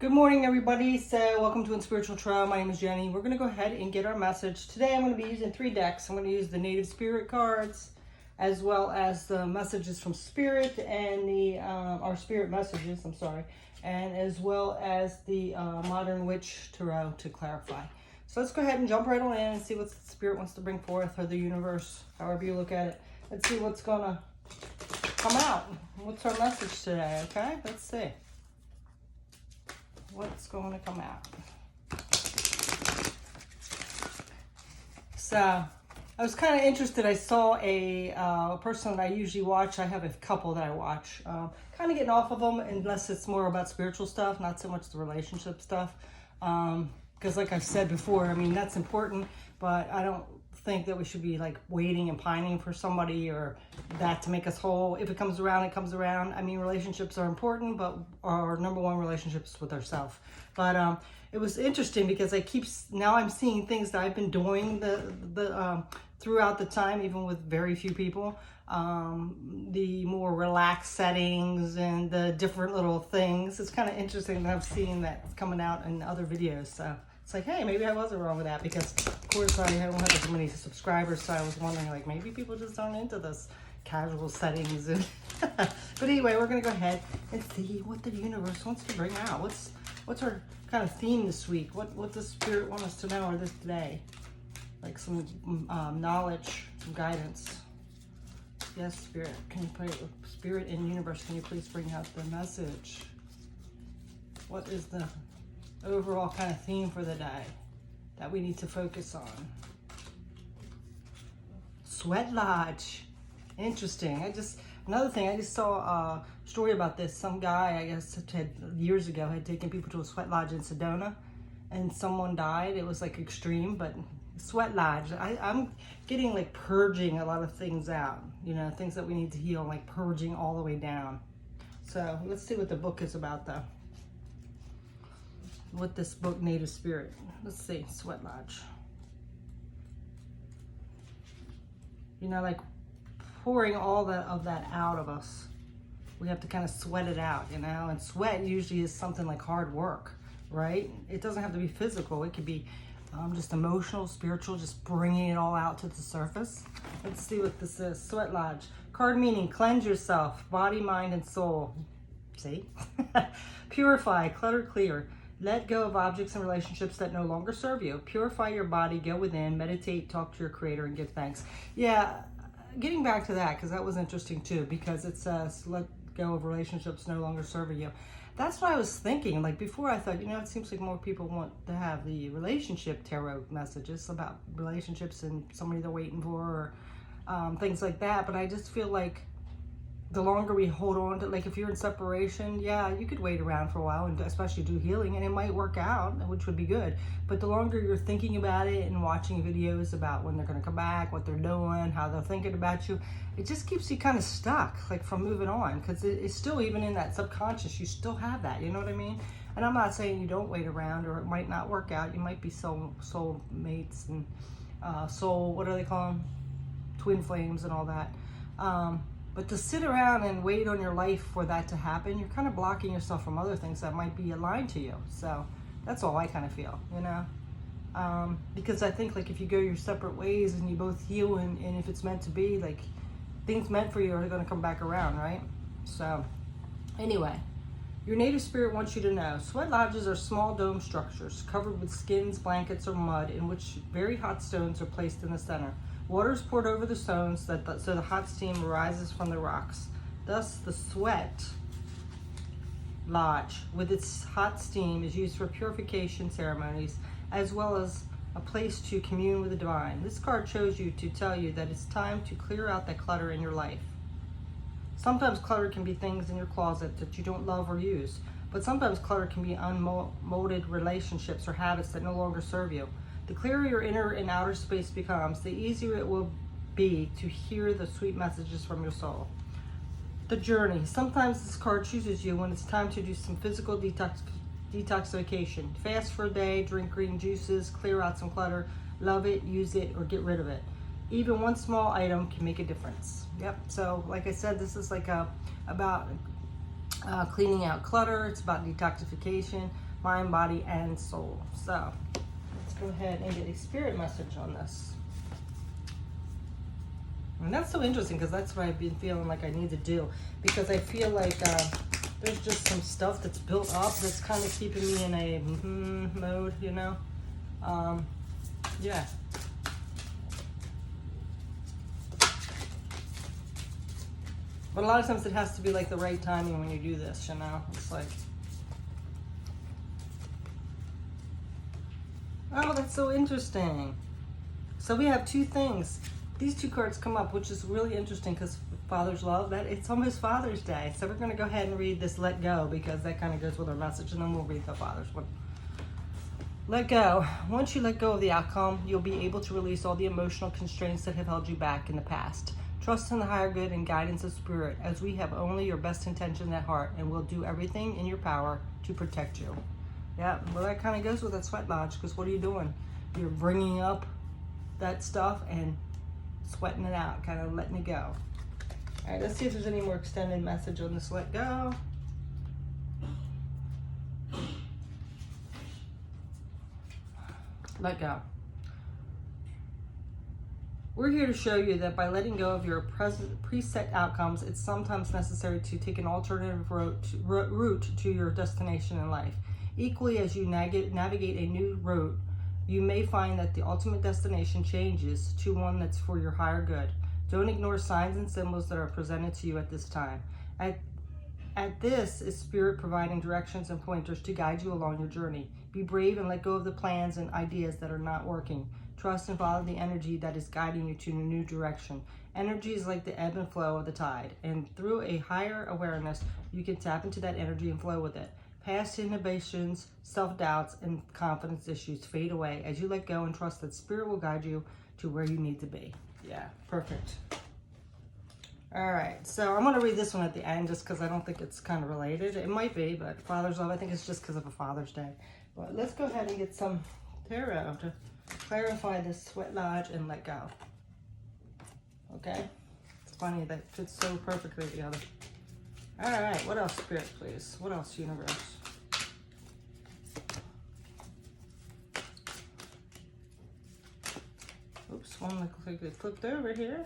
Good morning, everybody. So welcome to In Spiritual Tarot. My name is Jenny. We're going to go ahead and get our message. Today I'm going to be using 3 decks. I'm going to use the Native Spirit cards as well as the messages from Spirit and the our Spirit messages, and as well as the Modern Witch Tarot to clarify. So let's go ahead and jump right on in and see what Spirit wants to bring forth, or the universe, however you look at it. Let's see what's going to come out. What's our message today, okay? Let's see what's going to come out. So I was kind of interested. I saw a person that I usually watch. I have a couple that I watch. Kind of getting off of them unless it's more about spiritual stuff, not so much the relationship stuff. Because like I've said before, I mean, that's important, but I don't think that we should be like waiting and pining for somebody or that to make us whole. If it comes around, it comes around. I mean, relationships are important, but our number one relationship is with ourselves. But it was interesting because now I'm seeing things that I've been doing throughout the time, even with very few people. The more relaxed settings and the different little things. It's kind of interesting that I'm seeing that coming out in other videos. So it's like, hey, maybe I wasn't wrong with that, because of course I don't have as many subscribers, so I was wondering, like, maybe people just aren't into this casual settings. And but anyway, we're gonna go ahead and see what the universe wants to bring out. What's our kind of theme this week? What does Spirit want us to know, or this today? Like some knowledge, some guidance. Yes, Spirit. Can you pray? Spirit and universe, can you please bring out the message? What is the overall kind of theme for the day that we need to focus on? Sweat Lodge. Interesting. Another thing, I just saw a story about this. Some guy, I guess, years ago had taken people to a sweat lodge in Sedona, and someone died. It was like extreme, but sweat lodge. I'm getting like purging a lot of things out, things that we need to heal, like purging all the way down. So let's see what the book is about, though. What this book, Native Spirit. Let's see, Sweat Lodge. Like pouring all of that out of us. We have to kind of sweat it out, and sweat usually is something like hard work, right? It doesn't have to be physical. It could be just emotional, spiritual, just bringing it all out to the surface. Let's see what this is. Sweat Lodge. Card meaning cleanse yourself, body, mind, and soul. See? Purify, clutter, clear. Let go of objects and relationships that no longer serve you. Purify your body, go within, meditate, talk to your creator, and give thanks. Yeah, getting back to that, because that was interesting too, because it says, let go of relationships no longer serving you. That's what I was thinking. Like before, I thought, it seems like more people want to have the relationship tarot messages about relationships and somebody they're waiting for, or things like that. But I just feel like the longer we hold on to, like if you're in separation, yeah, you could wait around for a while and especially do healing, and it might work out, which would be good. But the longer you're thinking about it and watching videos about when they're going to come back, what they're doing, how they're thinking about you, it just keeps you kind of stuck, like from moving on, because it's still, even in that subconscious, you still have that, you know what I mean? And I'm not saying you don't wait around or it might not work out. You might be soul mates and what do they call them? Twin flames and all that. But to sit around and wait on your life for that to happen, you're kind of blocking yourself from other things that might be aligned to you. So that's all I kind of feel, because I think, like, if you go your separate ways and you both heal, and if it's meant to be, like, things meant for you are going to come back around, right? So anyway, your native spirit wants you to know, sweat lodges are small dome structures covered with skins, blankets, or mud, in which very hot stones are placed in the center. Water is poured over the stones so the hot steam rises from the rocks. Thus, the sweat lodge, with its hot steam, is used for purification ceremonies, as well as a place to commune with the divine. This card shows you to tell you that it's time to clear out that clutter in your life. Sometimes clutter can be things in your closet that you don't love or use, but sometimes clutter can be unmolded relationships or habits that no longer serve you. The clearer your inner and outer space becomes, the easier it will be to hear the sweet messages from your soul. The journey. Sometimes this card chooses you when it's time to do some physical detoxification. Fast for a day, drink green juices, clear out some clutter, love it, use it, or get rid of it. Even one small item can make a difference. Yep. So like I said, this is like about cleaning out clutter. It's about detoxification, mind, body, and soul. So let's go ahead and get a spirit message on this. And that's so interesting because that's what I've been feeling like I need to do, because I feel like there's just some stuff that's built up that's kind of keeping me in a mode, you know? Yeah. But a lot of times it has to be like the right timing when you do this, you know? It's like, oh, that's so interesting. So we have two things. These two cards come up, which is really interesting because Father's Love, that it's almost Father's Day. So we're going to go ahead and read this Let Go, because that kind of goes with our message, and then we'll read the Father's one. Let go. Once you let go of the outcome, you'll be able to release all the emotional constraints that have held you back in the past. Trust in the higher good and guidance of spirit, as we have only your best intention at heart, and will do everything in your power to protect you. Yeah, well, that kind of goes with that sweat lodge, because what are you doing? You're bringing up that stuff and sweating it out, kind of letting it go. All right, let's see if there's any more extended message on this Let Go. Let go. We're here to show you that by letting go of your preset outcomes, it's sometimes necessary to take an alternative route to your destination in life. Equally, as you navigate a new route, you may find that the ultimate destination changes to one that's for your higher good. Don't ignore signs and symbols that are presented to you at this time. At this is Spirit providing directions and pointers to guide you along your journey. Be brave and let go of the plans and ideas that are not working. Trust and follow the energy that is guiding you to a new direction. Energy is like the ebb and flow of the tide, and through a higher awareness, you can tap into that energy and flow with it. Past inhibitions, self-doubts, and confidence issues fade away as you let go and trust that Spirit will guide you to where you need to be. Yeah, perfect. All right, so I'm going to read this one at the end just because I don't think it's kind of related. It might be, but Father's Love, I think it's just because of a Father's Day. But let's go ahead and get some tarot to clarify this sweat lodge and let go. Okay? It's funny that fits so perfectly together. All right, what else, Spirit, please? What else, Universe? Oops, one looks like they flipped over here.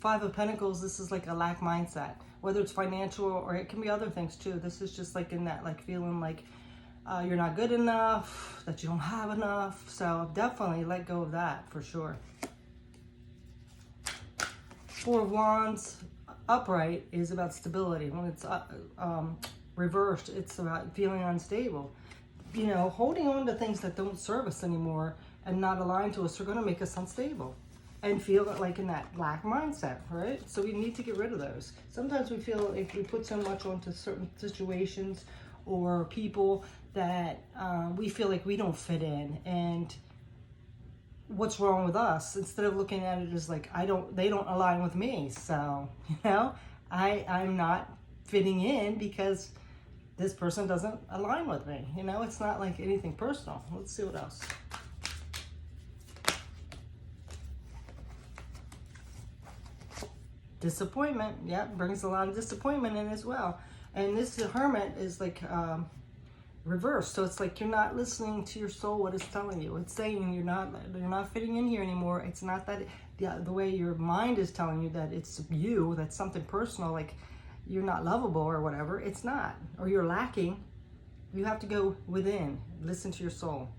Five of Pentacles, this is like a lack mindset, whether it's financial or it can be other things too. This is just like in that, like feeling like you're not good enough, that you don't have enough. So definitely let go of that for sure. Four of Wands upright is about stability. When it's reversed, it's about feeling unstable. You know, holding on to things that don't serve us anymore and not align to us are going to make us unstable and feel like in that lack mindset, right? So we need to get rid of those. Sometimes we feel if we put so much onto certain situations or people that we feel like we don't fit in, and what's wrong with us, instead of looking at it as like they don't align with me, so you know I'm not fitting in because this person doesn't align with me. You know, it's not like anything personal. Let's see what else. Disappointment, yeah, brings a lot of disappointment in as well. And this Hermit is like reversed, so it's like you're not listening to your soul, what it's telling you. It's saying you're not fitting in here anymore. It's not that the way your mind is telling you that it's you, that's something personal, like you're not lovable or whatever. It's not, or you're lacking. You have to go within, listen to your soul,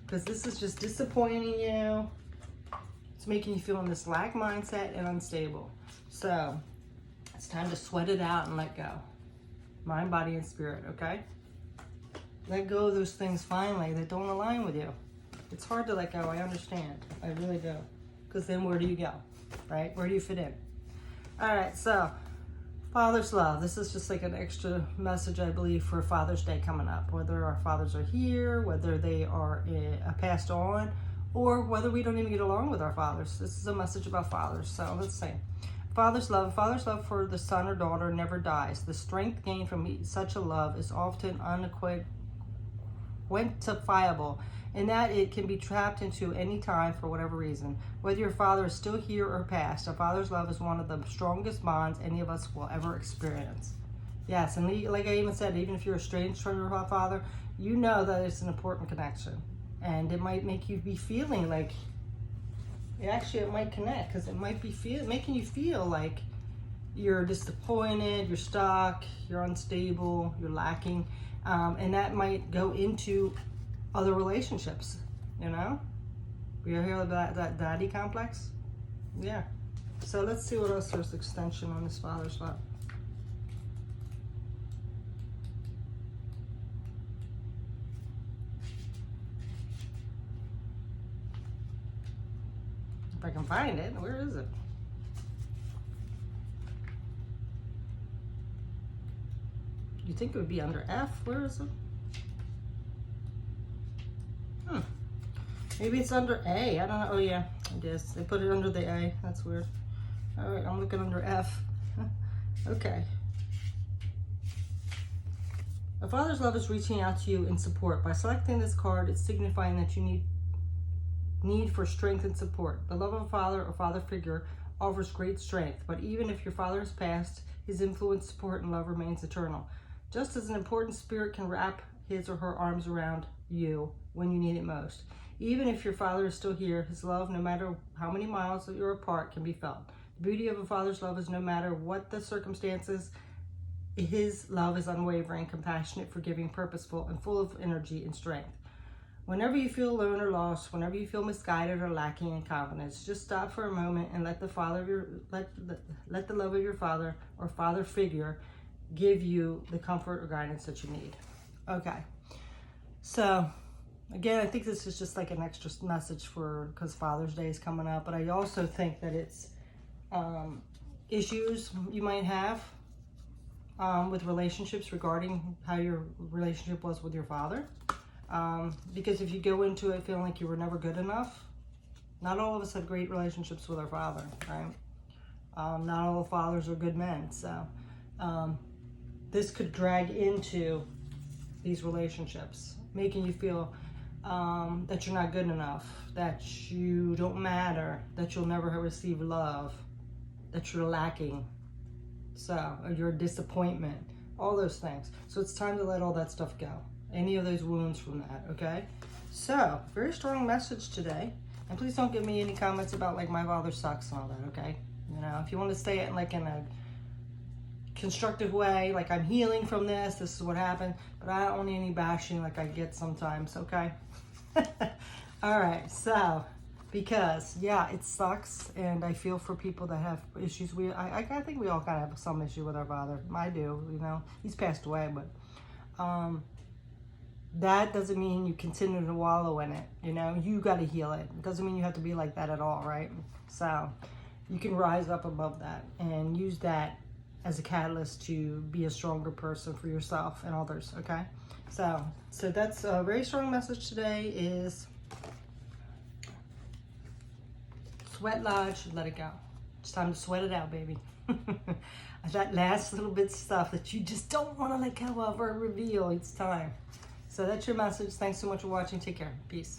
because this is just disappointing you. It's making you feel in this lack mindset and unstable. So it's time to sweat it out and let go. Mind, body, and spirit, okay? Let go of those things finally that don't align with you. It's hard to let go, I understand. I really do. Because then where do you go, right? Where do you fit in? All right, so Father's Love. This is just like an extra message, I believe, for Father's Day coming up. Whether our fathers are here, whether they are passed on, or whether we don't even get along with our fathers. This is a message about fathers. So let's see. Father's love for the son or daughter never dies. The strength gained from such a love is often quantifiable, in that it can be tapped into any time for whatever reason. Whether your father is still here or past, a father's love is one of the strongest bonds any of us will ever experience. Yes, and like I even said, even if you're estranged from your father, you know that it's an important connection. And it might make you be feeling like, it might connect, because it might be making you feel like you're disappointed, you're stuck, you're unstable, you're lacking. And that might go into other relationships, you know? We hear about that daddy complex? Yeah. So let's see what else there's extension on this father's love. If I can find it, where is it? You think it would be under F? Where is it? Maybe it's under A. I don't know. Oh yeah, it is. They put it under the A. That's weird. All right, I'm looking under F. Okay. A father's love is reaching out to you in support. By selecting this card, it's signifying that you need for strength and support. The love of a father or father figure offers great strength, but even if your father has passed, his influence, support, and love remains eternal. Just as an important spirit can wrap his or her arms around you when you need it most. Even if your father is still here, his love, no matter how many miles that you're apart, can be felt. The beauty of a father's love is no matter what the circumstances, his love is unwavering, compassionate, forgiving, purposeful, and full of energy and strength. Whenever you feel alone or lost, whenever you feel misguided or lacking in confidence, just stop for a moment and let the love of your father or father figure give you the comfort or guidance that you need. Okay, so again, I think this is just like an extra message because Father's Day is coming up, but I also think that it's issues you might have with relationships regarding how your relationship was with your father. Because if you go into it feeling like you were never good enough, not all of us have great relationships with our father, right? Not all fathers are good men, so this could drag into these relationships, making you feel that you're not good enough, that you don't matter, that you'll never receive love, that you're lacking, or you're a disappointment, all those things. So it's time to let all that stuff go. Any of those wounds from that, okay? So, very strong message today. And please don't give me any comments about like my father sucks and all that, okay? You know, if you want to say it in a constructive way, like I'm healing from this is what happened, but I don't want any bashing like I get sometimes, okay? All right, so because yeah, it sucks, and I feel for people that have issues. I think we all kind of have some issue with our father. I do, you know. He's passed away, but that doesn't mean you continue to wallow in it. You know, you got to heal it. It doesn't mean you have to be like that at all, right? So you can rise up above that and use that as a catalyst to be a stronger person for yourself and others, okay? So that's a very strong message today is sweat lodge, let it go. It's time to sweat it out, baby. That last little bit of stuff that you just don't want to let go of or reveal, it's time. So that's your message. Thanks so much for watching. Take care. Peace.